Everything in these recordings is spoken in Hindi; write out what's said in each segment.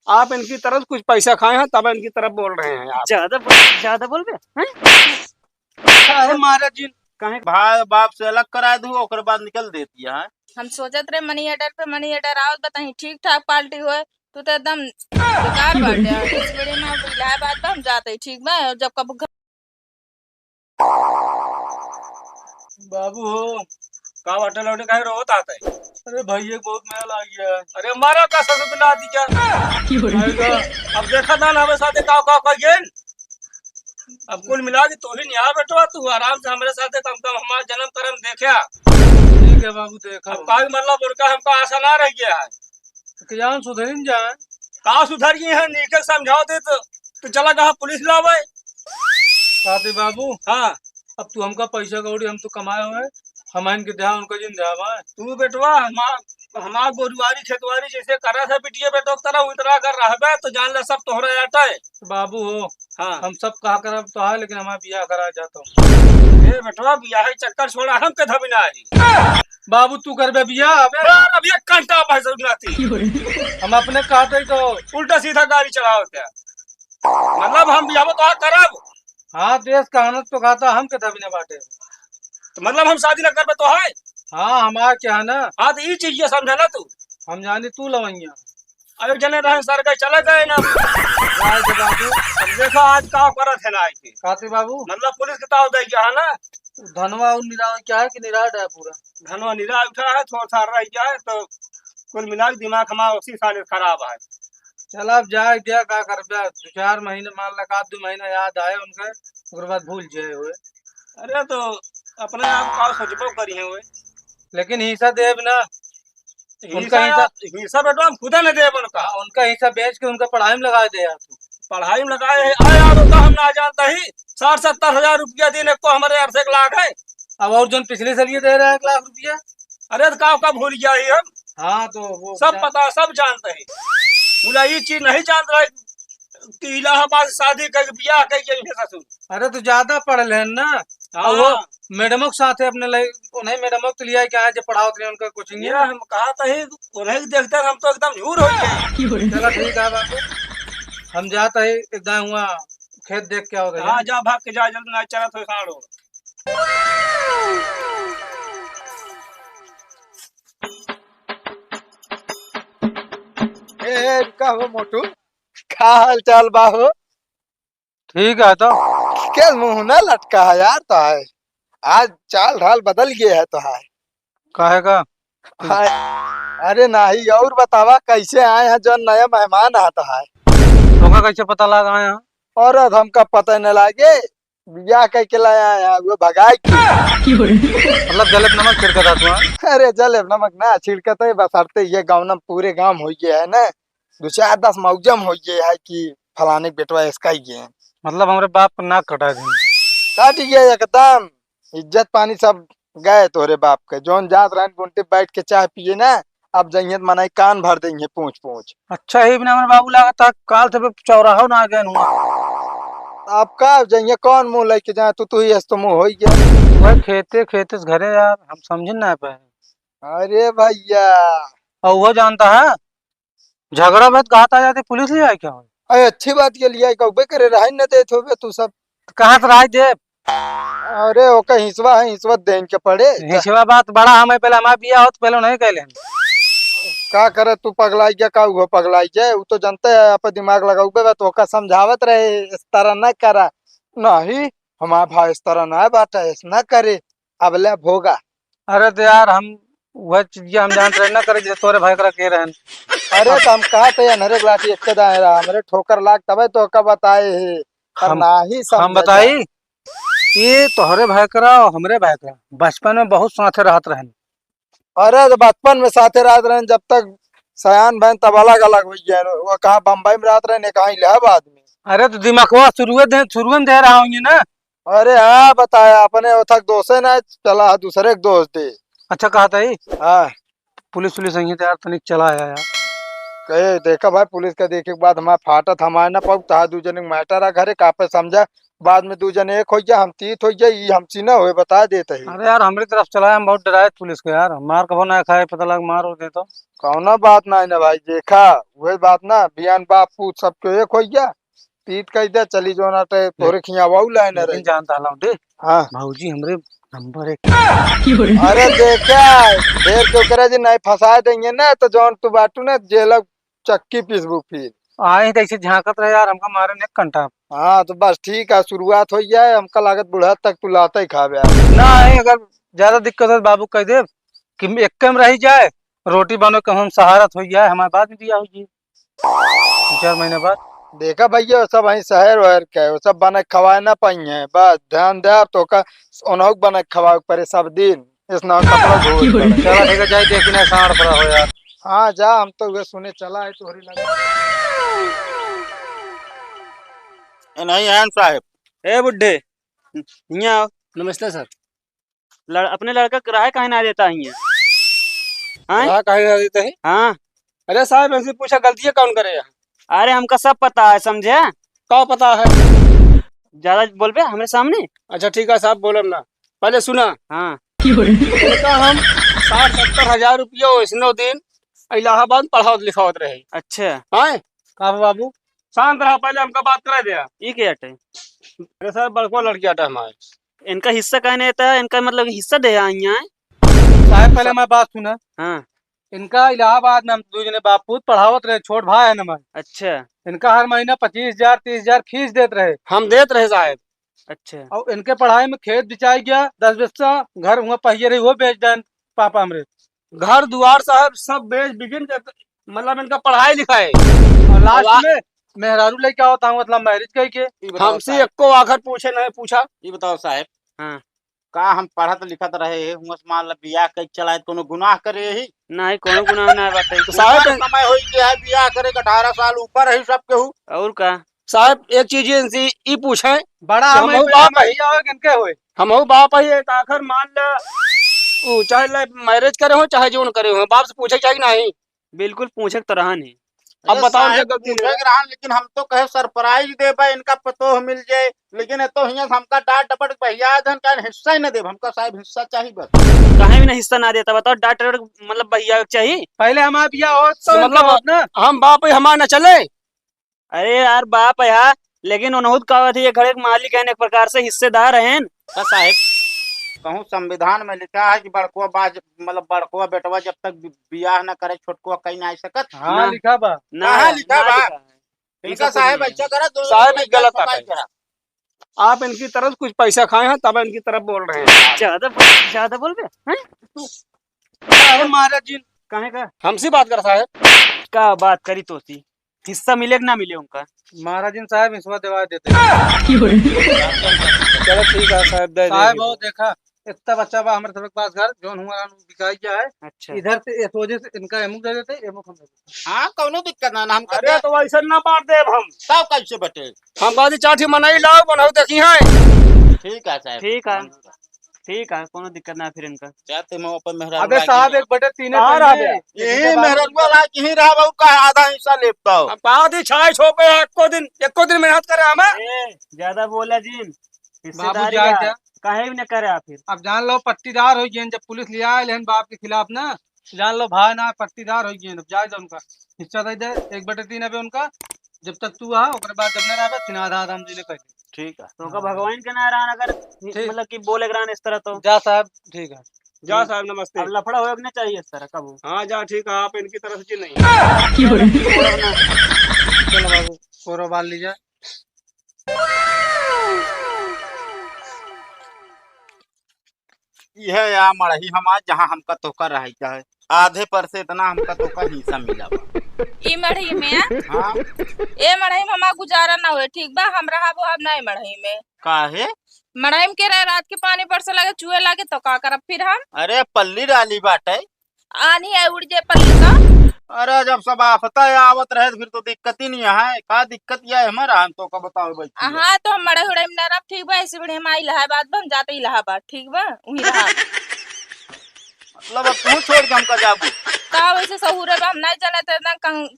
आप इनकी तरफ कुछ पैसा खाए हैं तब इनकी तरफ बोल रहे हैं आप। ज्यादा बोल रहे हैं महाराज जी कहें भाई बाप से अलग करा दूँ ओकर बाद निकल देती है। हम सोचत रहे मनी ऑर्डर पे मनी ऑर्डर आओ बताही ठीक ठाक पार्टी होए तू तो एकदम बेकार बाटे। इस बेरे में अब इलाहाबाद बा हम जाते ठीक बा और जब कब बाबू हो का वाटर लौटे कहे रोत आता है। अरे भाई ये बहुत मेल आ गया है। अरे मारा का सब बिना दी क्या अब देखा था ना हमें साथे का गेन अब कुल मिला के तो ही यहाँ बैठवा तू आराम से हमारे साथे कम कम हमारा जन्म कर्म देखा। ठीक है बाबू देखा अब का मतलब उनका हमको आशा ना रह गया है जान सुधर जाए का सुधर गई है नीचे समझाओ दे तो चला कहा पुलिस लावे। कहते बाबू हाँ अब तू हमका पैसा कौड़ी हम तो कमाए हुए हम इनके ध्यान उनका जिन ध्यान तू बेटवा हमार गोरुआरी खेतवारी जैसे करा था बिटिया बेटो तरह उस तरह कर रहा तो जान ले सब तोहरा जाता है। बाबू हो हाँ हम सब कहा करब तो है लेकिन हमारा बियाह करा जाता हूँ। ए बेटवा बियाह चक्कर छोड़ा हम के धबिना आई बाबू तू कर बे बियाह अब एक घंटा पैसा उठाती हम अपने कहते तो उल्टा सीधा गाड़ी चलाओ क्या मतलब हम बियाह तो करब। हाँ देश का आनंद तो खाता हम के धबिना बाटे तो मतलब हम शादी न कर तो है। हाँ हमारा क्या है ना हाँ तो ये चीज ये समझा ना तू हम जानी तू लवैया अब एक जने रहे सर के चले गए ना बाबू अब देखो आज का करत है ना आज के कहते बाबू मतलब पुलिस किताब दे गया है ना धनवा और निरा क्या है कि निराट है पूरा धनवा निरा उठा है थोड़ा सा रह गया है तो कुल मिला के दिमाग हमारा उसी साल खराब है। चल अब जाए दिया का कर दो 4 महीने मान लगा 2 महीना याद आए उनके उसके बाद भूल जाए हुए। अरे तो अपने आप का सोचबो करी है हुए लेकिन हिस्सा देव ना उनका हिस्सा बेटो हम खुदा ने देव उनका हिस्सा बेच के उनका पढ़ाई में लगा दे यार तू पढ़ाई में लगाए है आए यार तो हम ना जानता ही 60-70 हजार रुपया देने को हमारे 1 लाख है। अब और जो पिछले साल ये दे रहा है 1 लाख रुपया। अरे तो का भूल गया ही हम हाँ तो वो सब पता सब जानते हैं बोला ये चीज नहीं जान रहा कि इलाहाबाद से शादी करके ब्याह करके ससुर। अरे तो ज्यादा पढ़ ले ना हाँ। वो मैडमों के साथ अपने उन्हें मैडमों के लिए क्या है जो पढ़ाओ उनका कोचिंग ये हम कहा था ही उन्हें देखते हम तो एकदम झूर हो गए। चलो ठीक है बाबू हम जाते है एकदम हुआ खेत देख के आओगे। हाँ जा भाग के जा जल्दी ना चला तो साड़ो का हो मोटू का हाल चाल बाहो। ठीक है तो क्या मुंह ना लटका है यार तो है आज चाल ढाल बदल गया है तो है कहेगा हाय। अरे नहीं और बतावा कैसे आए हैं जो नया मेहमान आता है तुमका कैसे पता लगा यहाँ और हमका पता न लागे बिया कह के लाया है वो भगाई की मतलब गलत नमक छिड़का था तुम्हारा। अरे जले नमक ना छिड़कते है बसरते ये गाँव न पूरे गांव हो गया है ना 2-4-10 मौजम हो गया है कि फलाने बेटवा इसका ही है मतलब हमारे बाप का नाक कटा दे काट गया एकदम इज्जत पानी सब गए तोरे बाप के जोन जात रहन गुंटे बैठ के चाय पिए ना अब जइयत मनाई कान भर देंगे पूछ पूछ। अच्छा ही बिना हमारे बाबू लगा था काल से चौराहा ना आ गया अब का जइए कौन मुंह लेके जाए तू ही तो मुंह हो गया भाई खेते खेते से घरे यार हम समझ ना पाए। अरे भैया और वो जानता है झगड़ा बात घात आ जाती पुलिस ले आए क्या अरे अच्छी बात के लिए कहबे करे रह न दे थोबे तू सब कहाँ से राय दे। अरे ओका हिस्सा है हिस्सा देन के पड़े हिस्सा बात बड़ा हमें पहले हमारा बिया हो तो पहले नहीं कहले का करे तू पगलाई गया का वो पगलाई गया वो तो जानते है आप दिमाग लगाऊबे तो ओका समझावत रहे इस तरह न करा नहीं हमारा भाई इस तरह ना बाटा इस न करे अब ले भोगा। अरे तो यार हम वह चीज हम जानते रहे ना करे जैसे तोरे भाई करा के रहन। अरे तो हम कहा थे नरे लाठी एक दायरा हमरे ठोकर लाग तबे तो का बताए है पर नाही हम बताई ये तोहरे भाई करा और हमरे भाई करा बचपन में बहुत साथे रहत रहन। अरे तो बचपन में साथे रात रहे जब तक सयान बहन तब अलग अलग हो गया वो कहा बम्बई में रात रहे कहा इलाहाबाद में। अरे तो दिमाग शुरू दे रहा हूँ ना। अरे हाँ बताया अपने उथक दोषे ना चला दूसरे के दोस्त दे। अच्छा कहा था ही हाँ पुलिस वुलिस यहीं यार तनिक चला आया यार कहे देखा भाई पुलिस का देखे के बाद हमारे फाटत हमारे ना पाऊ ता दू जने मैटर आ घरे कापे समझा बाद में दू जने एक हो जा हम तीत हो जाए ई हमसी ना होए बता देते ही। अरे यार हमारी तरफ चला है, हम बहुत डराए पुलिस को यार, मार कहो ना खाए, पता लग मार हो दे तो। कौना बात ना है ना भाई देखा वही बात ना बियान बाप पूत सबके एक हो जा तीत कह दे चली जो ना ते तोरे खियावाऊ लाइन लेकिन रही। जानता हूँ दे हाँ भाऊजी हमरे नंबर 1। अरे देखा देर क्यों करे जी नहीं फंसा देंगे ना तो जौन तू बाटू ना जेल चक्की पीसबू फिर। आए तो ऐसे झांकत रहे यार, हमका मारे ने एक घंटा। हाँ तो बस ठीक है शुरुआत हो जाए हमका लागत बुढ़ा तक तू लाता ही खावे। ना है अगर ज्यादा दिक्कत है बाबू कह दे कि एक कम रह जाए, रोटी बनो कम हम सहारत हो जाए, हमारे बाद भी दिया हो जी 2-4 महीने बाद। देखा भैया वो सब वही शहर वहर के वो सब बने खवाए ना पाई है बस ध्यान दे तो का उन्हों बने खवाए परे सब दिन इस ना कपड़ा धो चलो ठीक है जाए देखी ना साढ़ पड़ा हो यार। हाँ जा हम तो वे सुने चला है तोहरी लगा। नहीं है साहब। ए बुड्ढे यहाँ आओ। नमस्ते सर। अपने लड़का किराया काहे ना देता है यहाँ? हाँ कहाँ कहे देते हैं? हाँ। अरे साहब ऐसे पूछा गलतियाँ कौन करे यहाँ? अरे हमका सब पता है समझे। क्या पता है? ज्यादा बोल बे हमारे सामने। अच्छा ठीक है साहब बोलो ना पहले सुना। हाँ इनका हम 60-70 हजार रुपया वैसनो दिन इलाहाबाद पढ़ावत लिखावत रहे। अच्छा हाँ का बाबू शांत रहा पहले हमका बात करा दिया। ये क्या है? अरे सर बड़को लड़की आटा हमारे इनका हिस्सा काहे नहीं देता है? इनका मतलब हिस्सा दे यहाँ। साहब पहले हमारी बात सुना। हाँ इनका इलाहाबाद में हम दो जने बाप पूत पढ़ावत रहे, छोट भाई है हमारे। अच्छा इनका हर महीना 25,000-30,000 फीस देते रहे। हम देते रहे साहब। अच्छा और इनके पढ़ाई में खेत बिचाई गया 10 बिस्सा, घर हुआ पहिए रही वो बेच दें पापा हमरे। घर दुआर साहब सब बेच बिगिन के मतलब इनका पढ़ाई लिखाई और लास्ट में मेहरारू लेके आओ था मतलब मैरिज कही के। हमसे एको आखिर पूछे नहीं पूछा। ये बताओ साहब। हाँ का हम पढ़त लिखत रहे हुस मान ला बियाह कई चलाए कोनो गुनाह करे ही नहीं कोनो गुनाह ना बात तो साहब समय होई के है बियाह करे के 18 साल ऊपर है सब केहू। और का साहब एक चीज इनसे ई पूछे बड़ा कि हम हमहू बाप है भैया हो किनके होए। हमहू बाप है एक आखिर मान ले ऊ चाहे ले मैरिज करे हो चाहे जोन करे हो बाप से पूछे चाहिए नहीं। बिल्कुल पूछक तो रहा नहीं। अब अरे बताओ साहब, क्या गलती पूछे है? के रहन, लेकिन हम तो कहे सरप्राइज देबा इनका पतो मिल जाए, लेकिन तो हियां हमका डांट डपट भैया धन का हिस्सा ही न देब, हमका साहब हिस्सा चाहिए बस। कहीं भी ना हिस्सा ना देता बताओ डॉक्टर मतलब भैया चाहिए। पहले हमारे बिया हो तो मतलब ना हम बाप है हमारे न चले। अरे यार बाप है यार, लेकिन उन्होंने कहा थी ये घरे के मालिक है, एक प्रकार से हिस्सेदार हैं। तो साहब कहूँ संविधान में लिखा है कि बड़कुआ बाज मतलब बड़कुआ बेटवा जब तक बियाह न करे छोटकुआ कहीं ना आ सकत। हाँ लिखा बा। ना कहाँ लिखा बा? लिखा है। इनका साहब अच्छा करा दो साहब एक गलत बात है। आप इनकी तरफ कुछ पैसा खाए हैं तब इनकी तरफ बोल रहे हैं। ज्यादा बोल बे हैं? महाराज जी कहे का हमसे बात कर साहब। का बात करी तो सी हिस्सा मिले कि ना मिले उनका। महाराज जी साहब इसमें दवा देते चलो ठीक है साहब दे साहब देंगे। वो देखा इतना बच्चा बा हमारे सबके पास घर जोन हुआ बिकाई गया है। अच्छा इधर से इस वजह से इनका एमुक दे देते एमुक हम दे देते। हाँ कौनो दिक्कत ना हम अरे कर तो वैसे ना बांट दे हम। सब कैसे बटे। हम बादी चाठी मनाई लाओ बनाओ देखी हैं। ठीक है साहब ठीक है कोनो दिक्कत ना फिर इनका। चाहते मैं अपन मेहरा अबे साहब 1/3 कहाँ रह गया? यही मेहरनुआ ला यही रहा बाबू का आधा हिस्सा ले पाओ। अब बादी छाई छोपे एको दिन मेहनत करे हमें। ज्यादा बोला जी बाबू हिस्सेदारी जाए का क्या? काहे भी न करे आप फिर। अब जान लो पट्टीदार हो गए जब पुलिस ले आए लेकिन बाप के खिलाफ ना जान लो भाई ना पट्टीदार हो गए। अब जाए दो उनका हिस्सा दे दे 1/3 अबे उनका जब तक तू आ ओकरे बाद जब न रहा तिना आधा आधा हम जी ने कह दे। ठीक है तो का भगवान के ना रहन अगर मतलब कि बोले रहन इस तरह तो जा साहब ठीक है। जा साहब नमस्ते। अब लफड़ा होगा नहीं चाहिए इस तरह कब। हाँ जा ठीक है आप इनकी तरफ से नहीं। चलो बाबू कोरो बाल लीजिए। यह या मरही हम आज जहाँ हमका तोका रही चाहे आधे पर से इतना हमका तोका हिस्सा मिला बा। ई मढ़ई में हाँ ए मढ़ई में हमारा गुजारा ना हुए ठीक बा हम रहा वो अब नहीं मढ़ई में। काहे? मढ़ई में के रहे रात के पानी पर से लगे चूहे लागे तो का करब फिर हम। अरे पल्ली डाली बाटे। आनी है उड़ जे पल्ली का। अरे जब सब आफता आवत रहे तो फिर तो दिक्कत ही नहीं है। का दिक्कत यह है हमारा हम तो का बताओ भाई। हाँ तो हम मढ़ई उड़ई में न रह ठीक बा इसी बड़े हम इलाहाबाद बा हम जाते इलाहाबाद ठीक बा वहीं रहा। मतलब अब तू छोड़ के हमका जाबू? का वैसे सहूरे बा हम नहीं जाने थे ना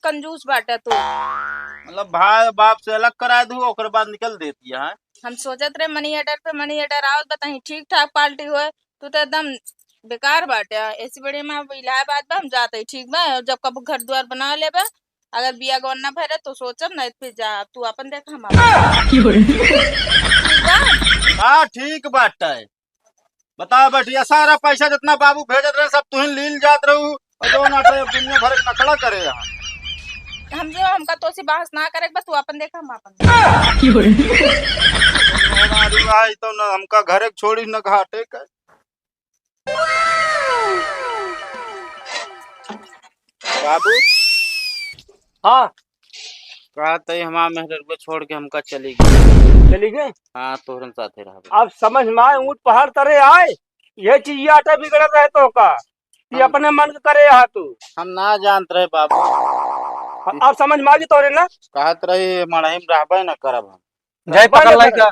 कंजूस बाटे तू। मतलब भाई बाप से अलग करा दू ओकर बाद निकल देती है। हम सोचत रहे मनी ऑर्डर पे मनी ऑर्डर आओ बताही ठीक ठाक पार्टी होए, तू तो एकदम बेकार बाटे। ऐसी बड़ी में अब इलाहाबाद बा हम जाते ठीक बा, जब कब घर द्वार बना लेबे अगर बिया गौन ना भरे तो सोचब ना फिर जा तू अपन देख हम अपन। ठीक बा? हाँ ठीक बात है। बता बैठिया सारा पैसा जितना बाबू भेजत रहे सब तुहिन लील जात रहू और जो ना दुनिया भर के नकड़ा करे यहाँ। हम जो हमका तो सी बहस ना करे बस तू अपन देख हम अपन। भाई तो न हमका घरे के छोड़ी न घाटे का। बाबू हाँ कहा तई हमारा मेहर को छोड़ के हमका चली गई। चली गए। हाँ तोहरन साथे रहा। अब समझ में आए ऊँट पहाड़ तरे आए, ये चीज आटा बिगड़ रहे तो का ये अपने मन के करे यहाँ तू। हम ना जानत रहे बाबू। अब समझ में आ गई तोरे ना। कहत रही मड़हिम रहबे न करब हम। जय पकड़ लाई का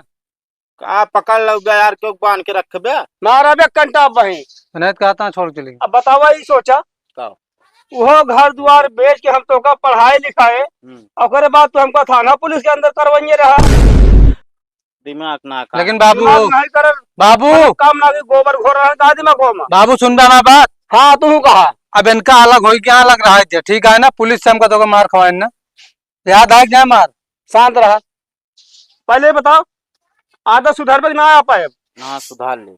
का पकड़ लग गया यार क्यों बांध के रखबे? मारा बे कंटा बही। नहीं कहता हूँ छोड़ के लिए। अब बतावा ही सोचा का वो घर द्वार बेच के हम तो का पढ़ाए लिखाए और बाद तो हमको थाना पुलिस के अंदर करवाइए रहा। दिमाग ना का। लेकिन बाबू दिमाग नहीं कर बाबू काम ना के गोबर घोर रहा है दिमाग में। बाबू सुन बा ना बात। हाँ तू कहा अब इनका अलग हो क्या अलग रहा है ठीक है ना, पुलिस से हमका तो मार खवाए ना, याद है क्या मार। शांत रहा। पहले बताओ आदत सुधार पे ना आ पाए। ना सुधार ले।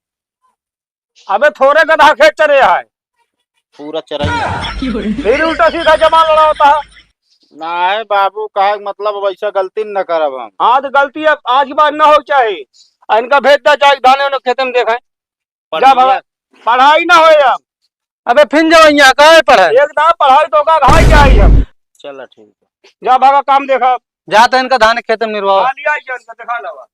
अबे थोड़े गधा खेत चरे है पूरा चराई फिर उल्टा सीधा जमा लड़ा होता है। ना है बाबू कहे मतलब वैसा गलती न करब हम। हाँ तो गलती अब आज की बात ना हो चाहिए। इनका भेज दिया जाए दाने उन्हें खेत में देखें। जा भगा पढ़ाई ना हो अब। अबे फिर जाओ यहाँ कहे पढ़े एक दाम पढ़ाई तो का घाई जाए हम। चलो ठीक है। जा भागा काम देखा जाते इनका धान खेत में निर्वाह लिया दिखा लगा।